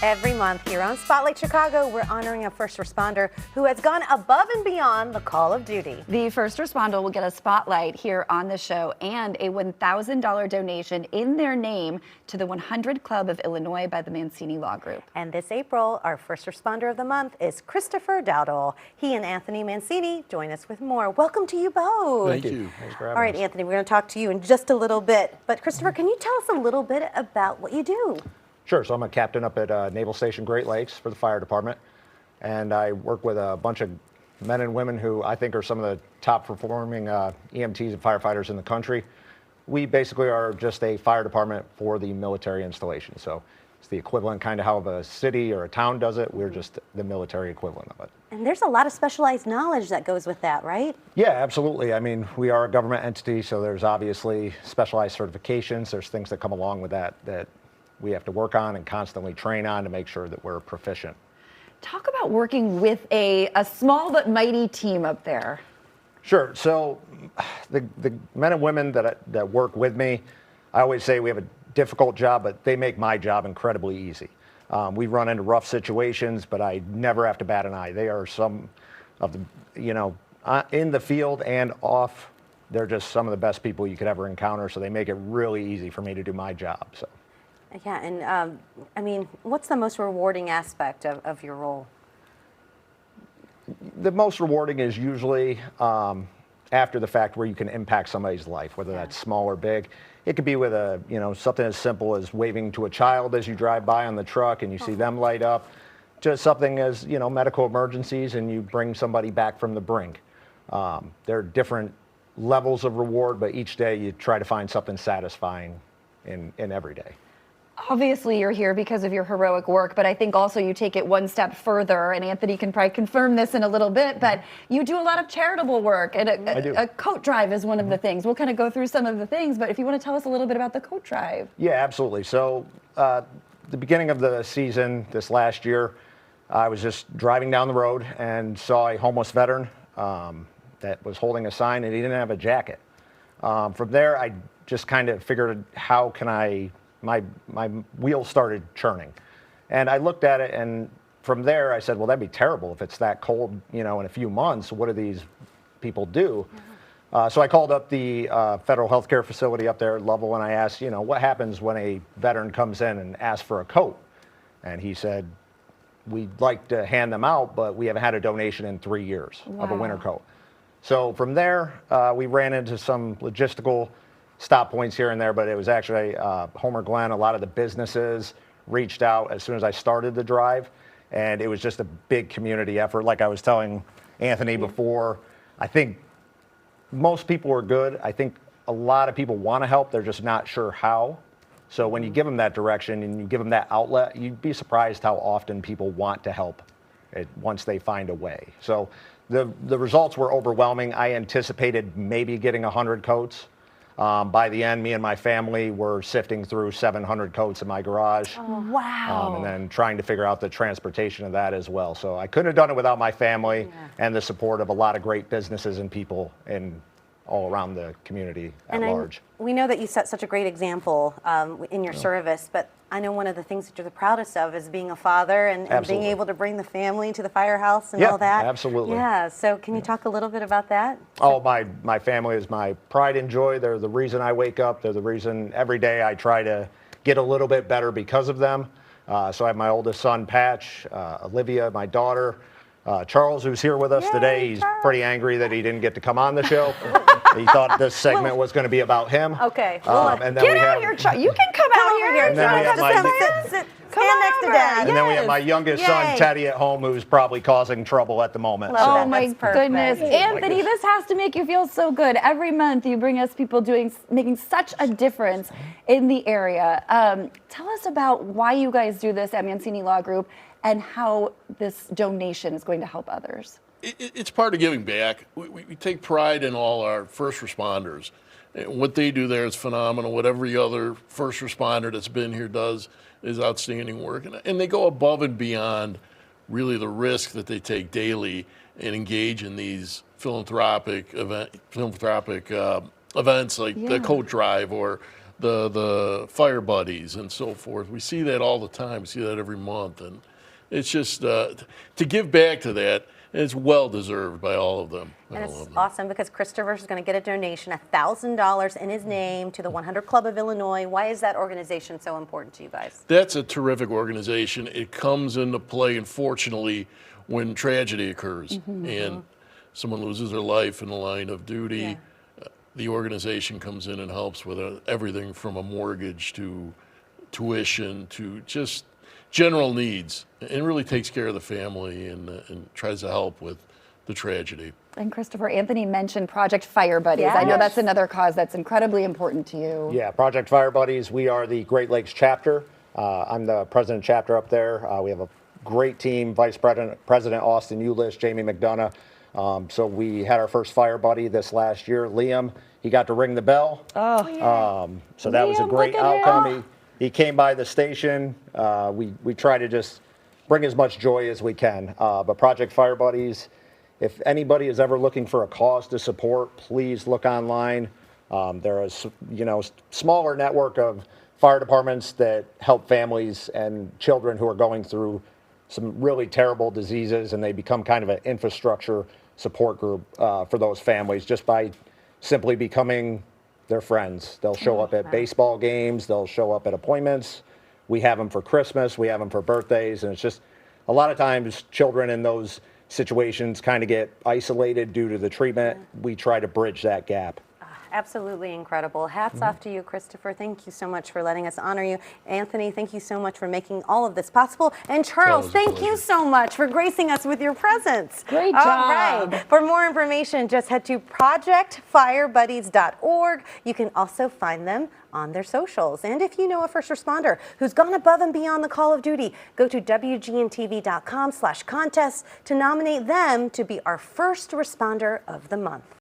Every month here on Spotlight Chicago, we're honoring a first responder who has gone above and beyond the call of duty. The first responder will get a spotlight here on the show and a $1,000 donation in their name to the 100 Club of Illinois by the Mancini Law Group. And this April, our first responder of the month is Christopher Dowdle. He and Anthony Mancini join us with more. Welcome to you both. Thank you. Thanks for having All right, us. Anthony, we're going to talk to you in just a little bit. But Christopher, can you tell us a little bit about what you do? Sure. So I'm a captain up at Naval Station Great Lakes for the fire department, and I work with a bunch of men and women who I think are some of the top performing EMTs and firefighters in the country. We basically are just a fire department for the military installation. So it's the equivalent kind of how a city or a town does it. We're just the military equivalent of it. And there's a lot of specialized knowledge that goes with that, right? Yeah, absolutely. I mean, we are a government entity, so there's obviously specialized certifications. There's things that come along with that we have to work on and constantly train on to make sure that we're proficient. Talk about working with a small but mighty team up there. Sure. So the men and women that work with me, I always say we have a difficult job, but they make my job incredibly easy. We run into rough situations, but I never have to bat an eye. They are some of the, in the field and off, they're just some of the best people you could ever encounter, so they make it really easy for me to do my job. So. Yeah, and I mean, what's the most rewarding aspect of your role? The most rewarding is usually after the fact where you can impact somebody's life, whether that's small or big. It could be with something as simple as waving to a child as you drive by on the truck and you see them light up, just something as, medical emergencies and you bring somebody back from the brink. There are different levels of reward, but each day you try to find something satisfying in every day. Obviously, you're here because of your heroic work, but I think also you take it one step further, and Anthony can probably confirm this in a little bit, but you do a lot of charitable work, and a coat drive is one of the things. We'll kind of go through some of the things, but if you want to tell us a little bit about the coat drive. Yeah, absolutely. So the beginning of the season this last year, I was just driving down the road and saw a homeless veteran that was holding a sign, and he didn't have a jacket. From there, I just kind of figured, how can my wheels started churning. And I looked at it, and from there I said, well, that'd be terrible if it's that cold, in a few months. What do these people do? So I called up the federal healthcare facility up there at Lovell, and I asked, what happens when a veteran comes in and asks for a coat? And he said, we'd like to hand them out, but we haven't had a donation in 3 years of a winter coat. So from there, we ran into some logistical stop points here and there, but it was actually Homer Glen. A lot of the businesses reached out as soon as I started the drive, and it was just a big community effort. Like I was telling Anthony before, I think most people are good. I think a lot of people want to help. They're just not sure how. So when you give them that direction and you give them that outlet, you'd be surprised how often people want to help once they find a way. So the results were overwhelming. I anticipated maybe getting 100 coats. By the end, me and my family were sifting through 700 coats in my garage. Oh, wow. And then trying to figure out the transportation of that as well. So I couldn't have done it without my family and the support of a lot of great businesses and people all around the community at large. We know that you set such a great example in your service, but I know one of the things that you're the proudest of is being a father and being able to bring the family to the firehouse and all that. Absolutely. Yeah, so can you talk a little bit about that? Oh, my family is my pride and joy. They're the reason I wake up. They're the reason every day I try to get a little bit better because of them. So I have my oldest son, Patch, Olivia, my daughter, Charles, who's here with us today. He's pretty angry that he didn't get to come on the show. He thought this segment was going to be about him. Okay. And then Get out here, Charles. You can come out here. And then we have Stand next to Dad. And then we have my youngest son, Teddy, at home, who's probably causing trouble at the moment. Love Oh my goodness. Anthony, this has to make you feel so good. Every month you bring us people making such a difference in the area. Tell us about why you guys do this at Mancini Law Group and how this donation is going to help others. It's part of giving back. We take pride in all our first responders. What they do there is phenomenal. What every other first responder that's been here does is outstanding work. And they go above and beyond really the risk that they take daily and engage in these philanthropic events like the coat drive or the fire buddies and so forth. We see that all the time. We see that every month, and it's just to give back to that. And it's well deserved by all of them. And it's awesome because Christopher is going to get a donation, $1,000 in his name to the 100 Club of Illinois. Why is that organization so important to you guys? That's a terrific organization. It comes into play, unfortunately, when tragedy occurs and someone loses their life in the line of duty. Yeah. The organization comes in and helps with everything from a mortgage to tuition to just general needs, and really takes care of the family and tries to help with the tragedy. And Christopher, Anthony mentioned Project Fire Buddies. I know Yes. that's another cause that's incredibly important to you. Yeah, Project Fire Buddies, we are the Great Lakes chapter. I'm the president chapter up there. We have a great team, Vice President Austin Eulish, Jamie McDonough. So we had our first fire buddy this last year, Liam. He got to ring the bell. So that was a Liam, great look at outcome. him. He came by the station. We try to just bring as much joy as we can. But Project Fire Buddies, if anybody is ever looking for a cause to support, please look online. There is, smaller network of fire departments that help families and children who are going through some really terrible diseases, and they become kind of an infrastructure support group for those families just by simply becoming their friends. They'll show up at baseball games, they'll show up at appointments. We have them for Christmas, we have them for birthdays, and it's just a lot of times children in those situations kind of get isolated due to the treatment. We try to bridge that gap. Absolutely incredible. Hats off to you, Christopher. Thank you so much for letting us honor you. Anthony, thank you so much for making all of this possible. And Charles, a thank you pleasure. so much for gracing us with your presence. Great All job. right. For more information, just head to projectfirebuddies.org. You can also find them on their socials. And if you know a first responder who's gone above and beyond the call of duty, go to WGNTV.com/contest to nominate them to be our First Responder of the Month.